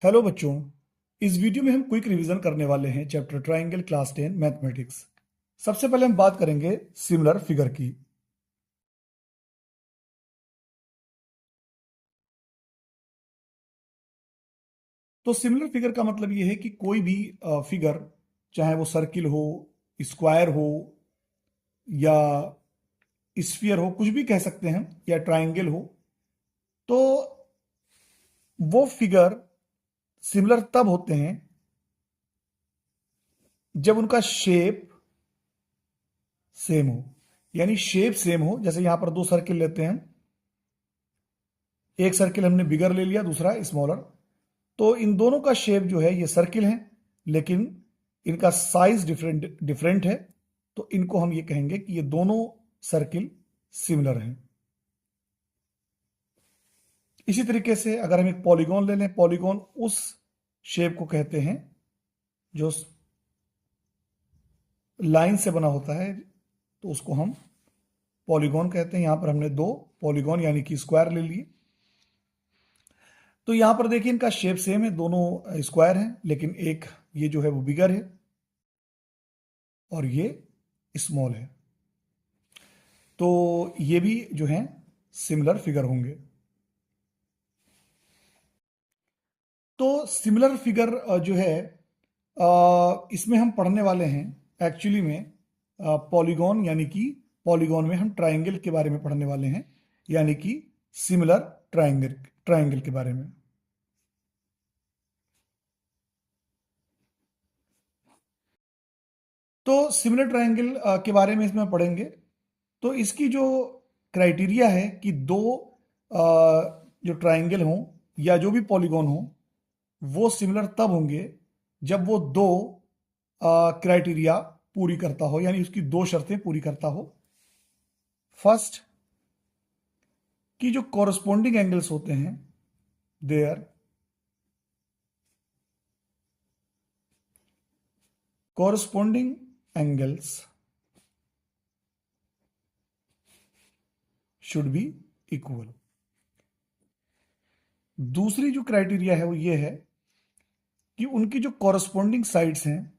Hello बच्चों। इस video में हम क्विक रिवीजन करने वाले हैं चैप्टर ट्राइंगल क्लास 10 मैथमेटिक्स। सबसे पहले हम बात करेंगे सिमिलर फिगर की। तो सिमिलर फिगर का मतलब ये है कि कोई भी फिगर, चाहे वो सर्किल हो, स्क्वायर हो या स्फीयर हो, कुछ भी कह सकते हैं, या ट्राइंगल हो, तो वो फिगर सिमिलर तब होते हैं जब उनका शेप सेम हो। यानी शेप सेम हो। जैसे यहां पर दो सर्किल लेते हैं, एक सर्किल हमने बिगर ले लिया, दूसरा स्मॉलर। तो इन दोनों का शेप जो है, ये सर्किल है, लेकिन इनका साइज डिफरेंट डिफरेंट है। तो इनको हम ये कहेंगे कि ये दोनों सर्किल सिमिलर हैं। इसी तरीके से अगर हम एक पॉलीगॉन ले लें, पॉलीगॉन उस शेप को कहते हैं जो लाइन से बना होता है, तो उसको हम पॉलीगॉन कहते हैं। यहां पर हमने दो पॉलीगॉन यानी कि स्क्वायर ले लिए। तो यहां पर देखिए, इनका शेप सेम है, दोनों स्क्वायर हैं, लेकिन एक ये जो है वो बिगर है और ये स्मॉल है। तो ये भी जो है सिमिलर फिगर होंगे। तो सिमिलर फिगर जो है, इसमें हम पढ़ने वाले हैं एक्चुअली में पॉलीगॉन, यानी कि पॉलीगॉन में हम ट्राइंगल के बारे में पढ़ने वाले हैं, यानी कि सिमिलर ट्राइंगल ट्राइंगल के बारे में। तो सिमिलर ट्राइंगल के बारे में इसमें पढ़ेंगे। तो इसकी जो क्राइटेरिया है कि दो जो ट्राइंगल हों या जो भी पॉलीगॉन हो, वो सिमिलर तब होंगे जब वो दो क्राइटेरिया पूरी करता हो, यानी उसकी दो शर्तें पूरी करता हो। फर्स्ट, कि जो कॉरस्पॉन्डिंग एंगल्स होते हैं, there corresponding angles should be equal. दूसरी जो क्राइटेरिया है वो ये है कि उनकी जो कॉरस्पॉन्डिंग साइड्स हैं,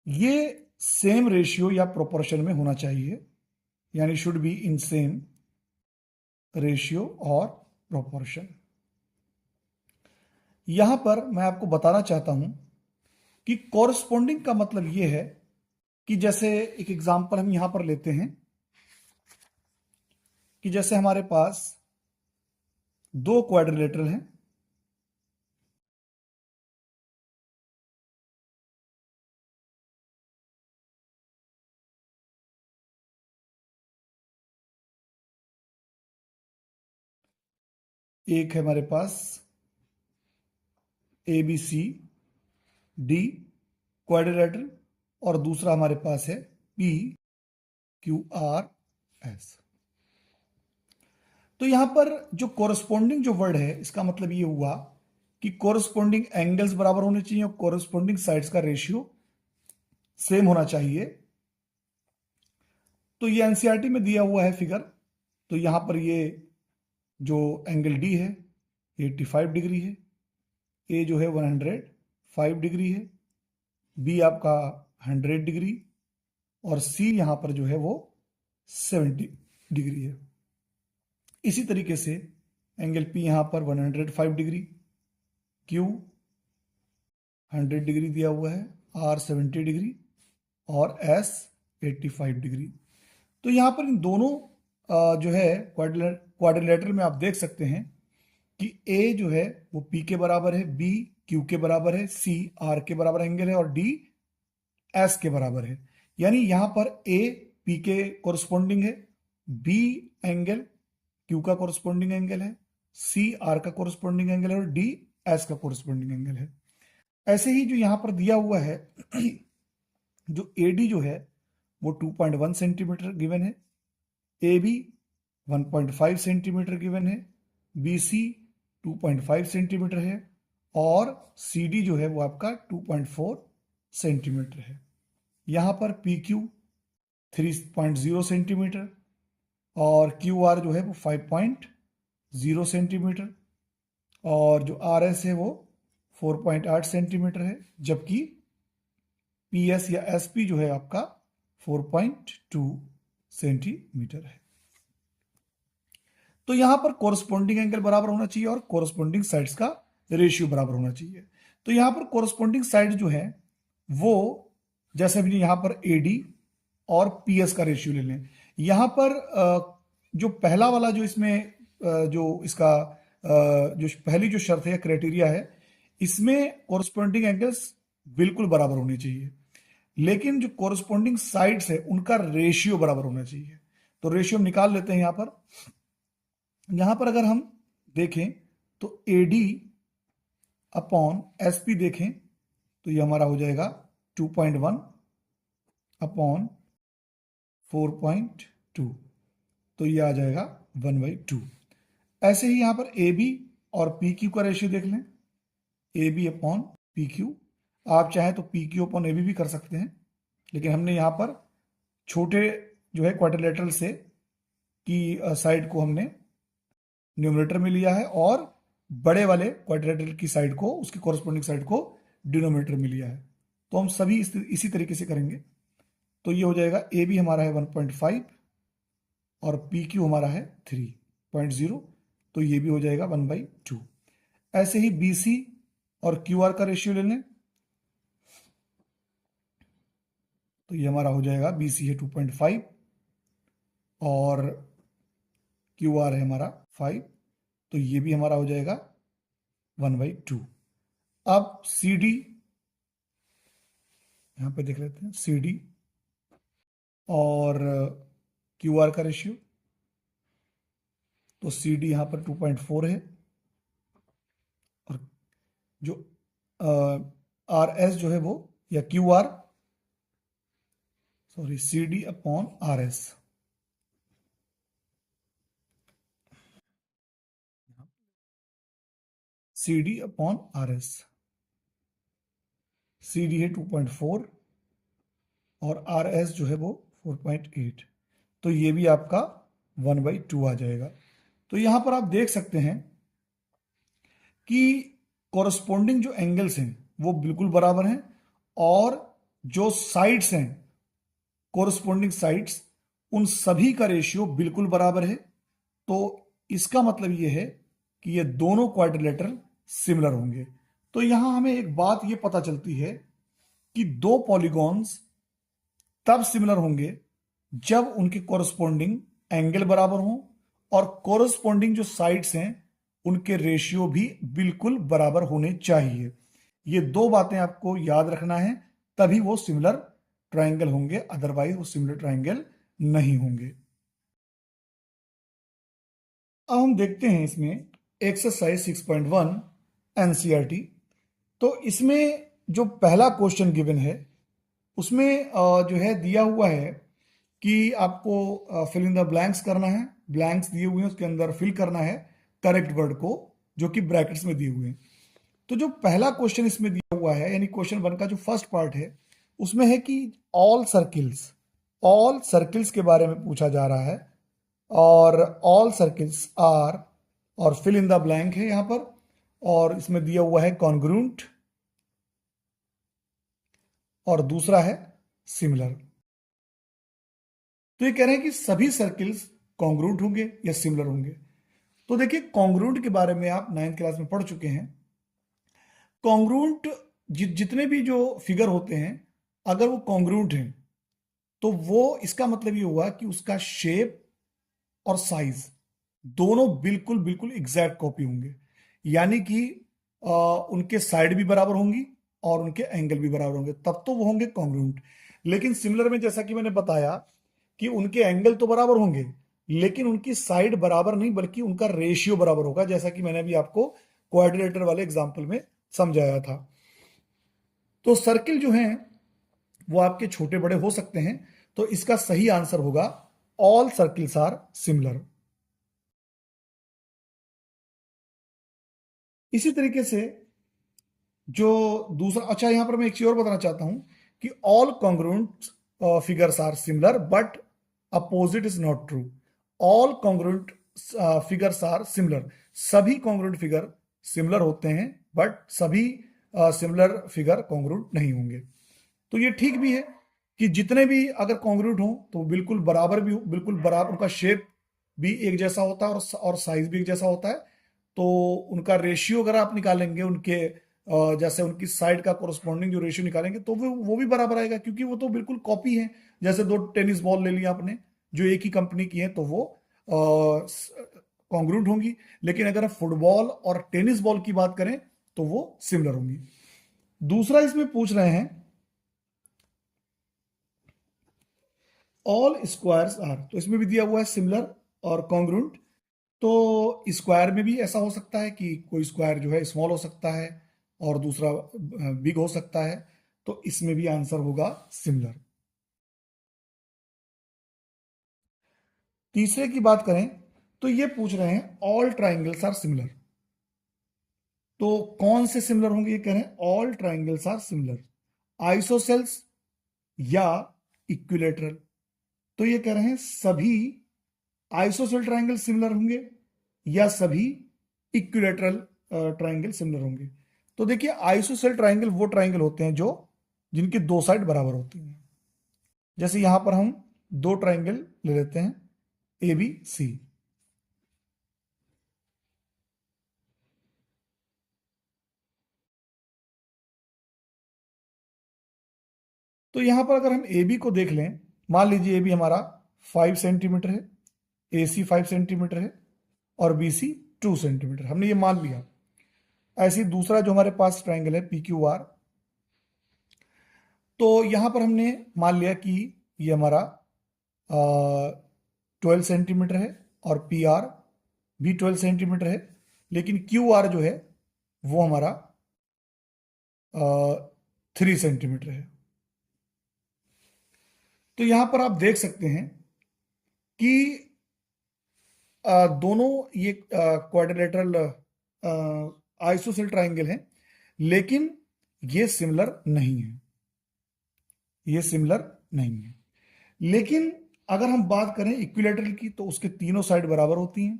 ये सेम रेशियो या प्रोपोर्शन में होना चाहिए, यानी should be in same ratio और प्रोपोर्शन। यहां पर मैं आपको बताना चाहता हूं कि कॉरस्पॉन्डिंग का मतलब यह है कि जैसे एक एग्जांपल हम यहां पर लेते हैं कि जैसे हमारे पास दो क्वाड्रिलेटरल हैं, एक है हमारे पास A B C D quadrilateral, और दूसरा हमारे पास है पी क्यू आर एस। तो यहां पर जो कोरस्पॉन्डिंग जो वर्ड है, इसका मतलब ये हुआ कि कोरस्पॉन्डिंग एंगल्स बराबर होने चाहिए और कोरस्पॉन्डिंग साइड्स का रेशियो सेम होना चाहिए। तो ये एनसीईआरटी में दिया हुआ है फिगर। तो यहां पर ये जो एंगल डी है, 85 डिग्री है, ए जो है 105 डिग्री है, बी आपका 100 डिग्री, और सी यहां पर जो है वो 70 डिग्री है। इसी तरीके से एंगल पी यहां पर 105 डिग्री, क्यू 100 डिग्री दिया हुआ है, आर 70 डिग्री और एस 85 डिग्री। तो यहां पर इन दोनों जो है क्वाड्रिलेटरल में आप देख सकते हैं कि ए जो है वो पी के बराबर है, बी क्यू के बराबर है, सी आर के बराबर एंगल है और डी एस के बराबर है। यानी यहां पर ए पी के कोरस्पॉन्डिंग है, बी एंगल क्यू का कोरस्पॉन्डिंग एंगल है, सी आर का कोरस्पॉन्डिंग एंगल है और डी एस का कोरस्पॉन्डिंग एंगल है। ऐसे ही जो यहां पर दिया हुआ है जो ए डी जो है वो 2.1 सेंटीमीटर गिवन है, ए बी 1.5 सेंटीमीटर गिवन है, बी सी 2.5 सेंटीमीटर है और सी डी जो है वो आपका 2.4 सेंटीमीटर है। यहां पर पी क्यू 3.0 सेंटीमीटर और क्यू आर जो है वो 5.0 सेंटीमीटर और जो आर एस है वो 4.8 सेंटीमीटर है, जबकि पी एस या एस पी जो है आपका 4.2 सेंटीमीटर है। तो यहां पर कोरस्पोंडिंग एंगल बराबर होना चाहिए और कोरस्पोंडिंग साइड्स का रेशियो बराबर होना चाहिए। तो यहां पर कोरस्पोंडिंग साइड जो है वो जैसे भी यहां पर एडी और पीएस का रेशियो ले लें। यहां पर जो पहला वाला जो इसमें जो इसका जो पहली जो शर्त है क्राइटेरिया है, इसमें कोरस्पोंडिंग एंगल्स बिल्कुल बराबर होने चाहिए, लेकिन जो कोरस्पोंडिंग साइड्स है उनका रेशियो बराबर होना चाहिए। तो रेशियो हम निकाल लेते हैं यहां पर अगर हम देखें तो एडी अपॉन एसपी देखें तो ये हमारा हो जाएगा 2.1 अपॉन 4.2, तो ये आ जाएगा 1/2। ऐसे ही यहां पर ए बी और पी क्यू का रेशियो देख लें, A B upon P Q. आप चाहें तो P Q upon A B भी कर सकते हैं, लेकिन हमने यहां पर छोटे जो है क्वाड्रिलेटरल से की साइड को हमने न्यूमरेटर में लिया है और बड़े वाले क्वाड्रिलेटरल की साइड को, उसकी कॉरस्पॉन्डिंग साइड को डिनोमिनेटर में लिया है। तो हम सभी इसी तरीके से करेंगे। तो ये हो जाएगा ए बी हमारा है 1.5 और पी क्यू हमारा है 3.0, तो ये भी हो जाएगा 1/2। ऐसे ही बी सी और क्यू आर का रेशियो ले लें तो ये हमारा हो जाएगा बी सी है 2.5 और क्यू आर है हमारा 5, तो ये भी हमारा हो जाएगा 1/2। अब सी डी यहां पे देख लेते हैं, सी डी और क्यू आर का रेशियो, तो सी डी यहां पर 2.4 है और जो आर एस जो है वो, या Q R sorry C D upon R S, C D upon R S, C D है 2.4 और आर एस जो है वो 4.8, तो ये भी आपका 1/2 आ जाएगा। तो यहां पर आप देख सकते हैं कि कॉरस्पॉन्डिंग जो एंगल्स हैं वो बिल्कुल बराबर हैं और जो साइड्स हैं कॉरस्पॉन्डिंग साइड्स, उन सभी का रेशियो बिल्कुल बराबर है। तो इसका मतलब यह है कि ये दोनों क्वाड्रिलेटरल सिमिलर होंगे। तो यहां हमें एक बात यह पता चलती है कि दो पॉलीगॉन्स तब सिमिलर होंगे जब उनके कॉरस्पॉन्डिंग एंगल बराबर हों और कॉरस्पॉन्डिंग जो साइड्स हैं उनके रेशियो भी बिल्कुल बराबर होने चाहिए। ये दो बातें आपको याद रखना है, तभी वो सिमिलर ट्रायंगल होंगे, अदरवाइज वो सिमिलर ट्रायंगल नहीं होंगे। अब हम देखते हैं इसमें एक्सरसाइज 6.1 एनसीईआरटी। तो इसमें जो पहला क्वेश्चन गिवन है उसमें जो है दिया हुआ है कि आपको फिल इन द ब्लैंक्स करना है, ब्लैंक्स दिए हुए हैं उसके अंदर फिल करना है करेक्ट वर्ड को, जो कि ब्रैकेट्स में दिए हुए हैं। तो जो पहला क्वेश्चन इसमें दिया हुआ है यानी क्वेश्चन 1 का जो फर्स्ट पार्ट है उसमें है कि ऑल सर्किल्स के बारे में पूछा जा रहा है और ऑल सर्किल्स आर और फिल इन द ब्लैंक है यहां पर, और इसमें दिया हुआ है कॉन्ग्रुएंट और दूसरा है सिमिलर। तो ये कह रहे हैं कि सभी सर्किल्स कॉन्ग्रुएंट होंगे या सिमिलर होंगे। तो देखिए कॉन्ग्रुएंट के बारे में आप 9th क्लास में पढ़ चुके हैं। कॉन्ग्रुएंट जितने भी जो फिगर होते हैं अगर वो कॉन्ग्रुएंट हैं तो वो इसका मतलब ये हुआ कि उसका शेप और साइज दोनों बिल्कुल बिल्कुल एग्जैक्ट कॉपी होंगे, यानी कि उनके साइड भी बराबर होंगी और उनके एंगल भी बराबर होंगे, तब तो वो होंगे कॉन्ग्रुएंट। लेकिन सिमिलर में जैसा कि मैंने बताया कि उनके एंगल तो बराबर होंगे लेकिन उनकी साइड बराबर नहीं बल्कि उनका रेशियो बराबर होगा, जैसा कि मैंने अभी आपको क्वाड्रिलेटर वाले एग्जांपल में समझाया था। तो सर्किल जो हैं वो आपके छोटे बड़े हो सकते हैं, तो इसका सही आंसर होगा ऑल सर्किल्स आर सिमिलर। इसी तरीके से जो दूसरा, अच्छा यहां पर मैं एक चीज और बताना चाहता हूं कि all congruent figures are similar, but opposite is not true. All congruent figures are similar. सभी congruent figure similar होते हैं, but सभी similar figure congruent नहीं होंगे. तो ये ठीक भी है कि जितने भी अगर कॉन्ग्रुएंट हो तो बिल्कुल बराबर भी, बिल्कुल बराबर, उनका शेप भी एक जैसा होता है और साइज भी एक जैसा होता है. तो उनका रेशियो अगर आप निकालेंगे, उनके जैसे उनकी साइड का कोरस्पॉन्डिंग जो रेशियो निकालेंगे तो वो भी बराबर आएगा, क्योंकि वो तो बिल्कुल कॉपी है. जैसे दो टेनिस बॉल ले लिया आपने जो एक ही कंपनी की है तो वो कॉन्ग्रुएंट होंगी. लेकिन अगर आप फुटबॉल और टेनिस बॉल की बात करें तो वो सिमिलर होंगी. दूसरा इसमें पूछ रहे हैं ऑल स्क्वायर्स आर, तो इसमें भी दिया हुआ है सिमिलर और कॉन्ग्रुएंट. तो स्क्वायर में भी ऐसा हो सकता है कि कोई स्क्वायर जो है स्मॉल हो सकता है और दूसरा बिग हो सकता है. तो इसमें भी आंसर होगा सिमिलर. तीसरे की बात करें तो ये पूछ रहे हैं ऑल ट्राइंगल्स आर सिमिलर. तो कौन से सिमिलर होंगे? ये कह रहे हैं all triangles are similar, isosceles या इक्विलेटरल. तो ये कह रहे हैं सभी आइसोसेल ट्राइंगल सिमिलर होंगे या सभी इक्विलेटरल ट्राइंगल सिमिलर होंगे. तो देखिए आइसोसेल ट्राइंगल वो ट्राइंगल होते हैं जो जिनकी दो साइड बराबर होती हैं. जैसे यहां पर हम दो ट्राइंगल ले लेते हैं ए बी सी. तो यहां पर अगर हम ए बी को देख लें, मान लीजिए ए बी हमारा 5 सेंटीमीटर है, ए सी 5 सेंटीमीटर है और बी सी 2 सेंटीमीटर, हमने ये मान लिया. ऐसे ही दूसरा जो हमारे पास ट्राइंगल है पी क्यू आर, तो यहां पर हमने मान लिया कि ये हमारा 12 सेंटीमीटर है और पी आर भी 12 सेंटीमीटर है. लेकिन क्यू आर जो है वो हमारा 3 सेंटीमीटर है. तो यहां पर आप देख सकते हैं कि दोनों ये क्वाड्रिलेटरल आइसोसेल ट्राइंगल हैं, लेकिन ये सिमिलर नहीं है, ये सिमिलर नहीं है. लेकिन अगर हम बात करें इक्विलेटरल की तो उसके तीनों साइड बराबर होती हैं.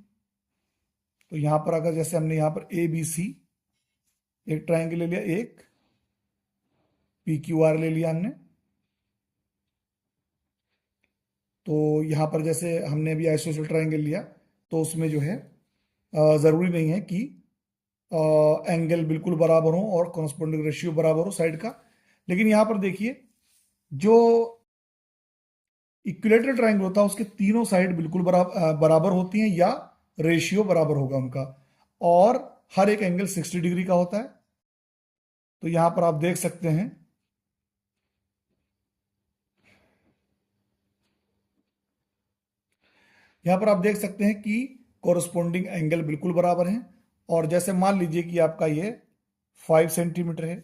तो यहां पर अगर जैसे हमने यहां पर ए बी सी एक ट्राइंगल ले लिया, एक पी क्यू आर ले लिया हमने, तो यहां पर जैसे हमने अभी आइसोसेल ट्राइंगल लिया तो उसमें जो है ज़रूरी नहीं है कि एंगल बिल्कुल बराबर हो और कॉरस्पॉन्डिंग रेशियो बराबर हो साइड का. लेकिन यहां पर देखिए जो इक्विलेटरल ट्राइंगल होता है उसके तीनों साइड बिल्कुल बराबर होती हैं या रेशियो बराबर होगा उनका, और हर एक एंगल 60 डिग्री का होता है. तो यहां पर आप देख सकते हैं कि कॉरस्पॉन्डिंग एंगल बिल्कुल बराबर हैं. और जैसे मान लीजिए कि आपका ये 5 सेंटीमीटर है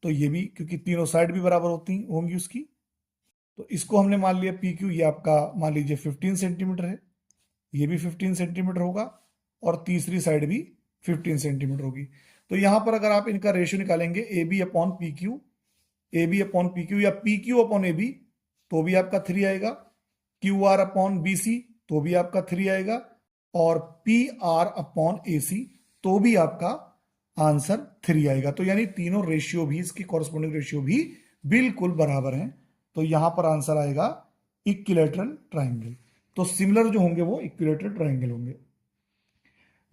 तो ये भी, क्योंकि तीनों साइड भी बराबर होंगी उसकी, तो इसको हमने मान लिया पी क्यू, ये आपका मान लीजिए 15 सेंटीमीटर है, ये भी 15 सेंटीमीटर होगा और तीसरी साइड भी 15 सेंटीमीटर होगी. तो यहां पर अगर आप इनका रेशियो निकालेंगे A B upon P Q, A B upon P Q या P Q upon A B, तो भी आपका 3 आएगा. Q R upon B C तो भी आपका 3 आएगा और P R upon A C तो भी आपका आंसर 3 आएगा. तो यानी तीनों रेशियो भी, इसकी कॉरस्पॉन्डिंग रेशियो भी बिल्कुल बराबर हैं. तो यहां पर आंसर आएगा इक्विलेटरल ट्राइंगल. तो सिमिलर जो होंगे वो इक्विलेटरल ट्राइंगल होंगे.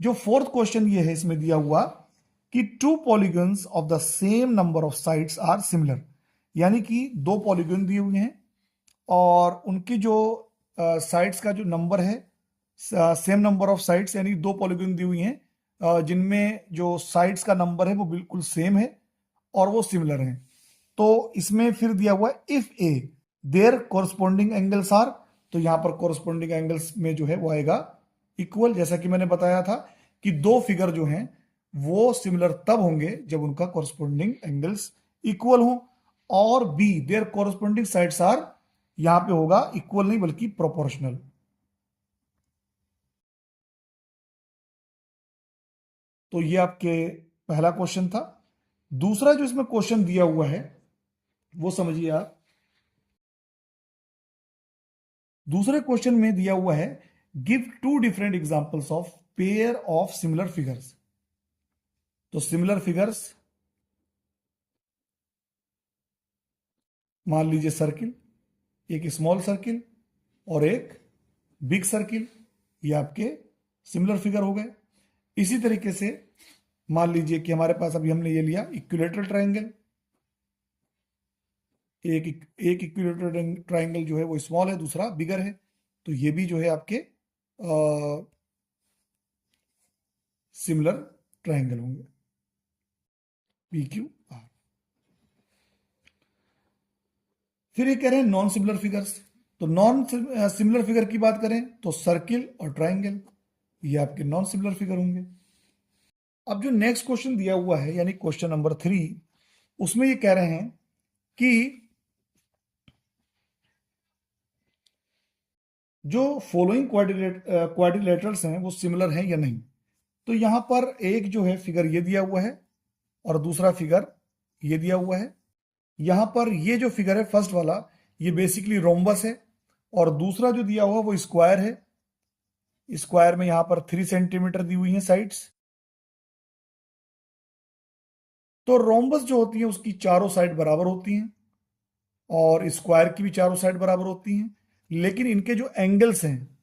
जो फोर्थ क्वेश्चन ये है इसमें दिया हुआ कि two polygons of the same number of sides are similar, यानी कि दो पॉलीगन दिए हुए हैं और उनकी जो साइड्स का जो नंबर है, सेम नंबर ऑफ साइड्स, यानी दो पॉलीगन दी हुई हैं जिनमें जो साइड्स का नंबर है वो बिल्कुल सेम है और वो सिमिलर हैं. तो इसमें फिर दिया हुआ है if a their corresponding angles are, तो यहां पर कोरस्पॉन्डिंग एंगल्स में जो है वो आएगा इक्वल. जैसा कि मैंने बताया था कि दो फिगर जो हैं वो सिमिलर तब होंगे जब उनका कोरस्पॉन्डिंग एंगल्स इक्वल हो. और be their corresponding sides are, यहां पे होगा इक्वल नहीं बल्कि प्रोपोर्शनल. तो ये आपके पहला क्वेश्चन था. दूसरा जो इसमें क्वेश्चन दिया हुआ है वो समझिए आप दूसरे क्वेश्चन में दिया हुआ है give 2 different examples of pair of similar figures. तो सिमिलर फिगर्स मान लीजिए सर्किल, एक स्मॉल सर्किल और एक बिग सर्किल, ये आपके सिमिलर फिगर हो गए। इसी तरीके से मान लीजिए कि हमारे पास अभी हमने ये लिया इक्विलेटरल ट्रायंगल, एक इक्विलेटरल ट्रायंगल जो है वो स्मॉल है, दूसरा बिगर है, तो ये भी जो है आपके सिमिलर ट्रायंगल होंगे पी क्यू आर। फिर ये कह रहे हैं नॉन सिमिलर फिगर्स। तो नॉन सिमिलर फिगर की बात करें तो सर्किल और ट्रायंगल, ये आपके नॉन सिमिलर फिगर होंगे। अब जो नेक्स्ट क्वेश्चन दिया हुआ है यानी क्वेश्चन नंबर 3, उसमें ये कह रहे हैं कि जो फॉलोइंग क्वाड्रिलेटरल्स हैं वो सिमिलर हैं या नहीं। तो यहां पर एक जो है फिगर ये दिया हुआ है और दूसरा फिगर ये दिया हुआ है। यहां पर ये जो फिगर है फर्स्ट वाला, ये बेसिकली रोम्बस है, और दूसरा जो दिया हुआ वो स्क्वायर है। स्क्वायर में यहां पर 3 सेंटीमीटर दी हुई है साइड्स। तो रोम्बस जो होती है उसकी चारों साइड बराबर होती हैं और स्क्वायर की भी चारों साइड बराबर होती हैं, लेकिन इनके जो एंगल्स हैं,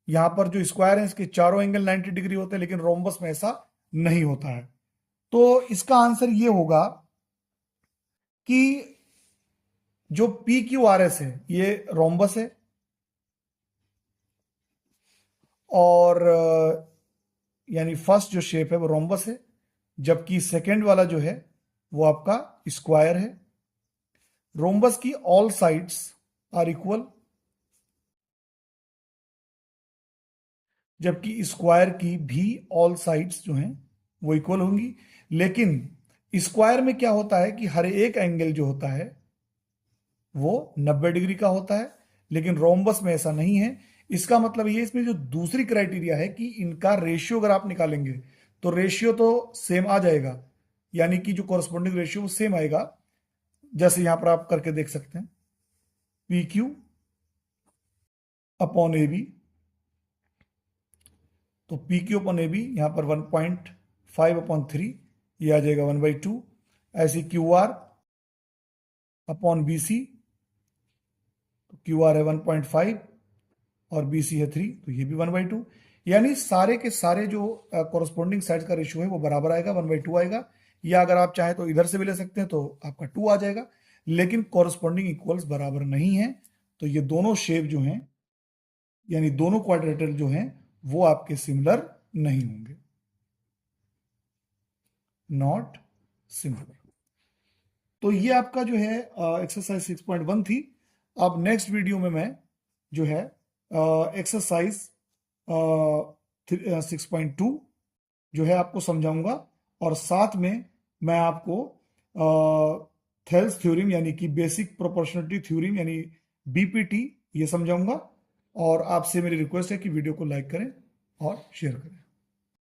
यहां पर जो स्क्वायर है इसके चारों एंगल 90 डिग्री होते हैं, लेकिन रोम्बस में ऐसा नहीं होता है। तो इसका आंसर ये होगा कि जो पी क्यू आर एस है ये रोम्बस है और यानी फर्स्ट जो शेप है वो रोम्बस है, जबकि सेकेंड वाला जो है वो आपका स्क्वायर है। रोम्बस की ऑल साइड्स आर इक्वल, जबकि स्क्वायर की भी ऑल साइड्स जो हैं वो इक्वल होंगी। लेकिन स्क्वायर में क्या होता है कि हर एक एंगल जो होता है वो 90 डिग्री का होता है, लेकिन रोम्बस में ऐसा नहीं है। इसका मतलब ये इसमें जो दूसरी क्राइटेरिया है कि इनका रेशियो अगर आप निकालेंगे तो रेशियो तो सेम आ जाएगा, यानी कि जो कॉरस्पॉन्डिंग रेशियो वो सेम आएगा, जैसे यहां पर आप करके देख सकते हैं P Q upon A B. तो P Q upon A B यहां पर 1.5/3 ये आ जाएगा 1/2। ऐसी Q R upon B C, तो क्यू आर है 1.5 और बी सी है 3, तो ये भी 1/2। यानी सारे के सारे जो कॉरस्पॉन्डिंग साइड का रेशियो है वो बराबर आएगा, 1/2 आएगा। या अगर आप चाहें तो इधर से भी ले सकते हैं तो आपका 2 आ जाएगा, लेकिन कॉरस्पॉन्डिंग इक्वल्स बराबर नहीं है। तो ये दोनों शेप जो हैं यानी दोनों क्वाड्रेटर जो हैं वो आपके सिमिलर नहीं होंगे, नॉट सिमिलर। तो ये आपका जो है एक्सरसाइज 6.1 थी। अब नेक्स्ट वीडियो में मैं जो है एक्सरसाइज 6.2 जो है आपको समझाऊंगा, और साथ में मैं आपको थेल्स थ्योरम यानी कि बेसिक प्रोपोर्शनलिटी थ्योरम यानी बीपीटी ये समझाऊंगा। और आपसे मेरी रिक्वेस्ट है कि वीडियो को लाइक करें और शेयर करें।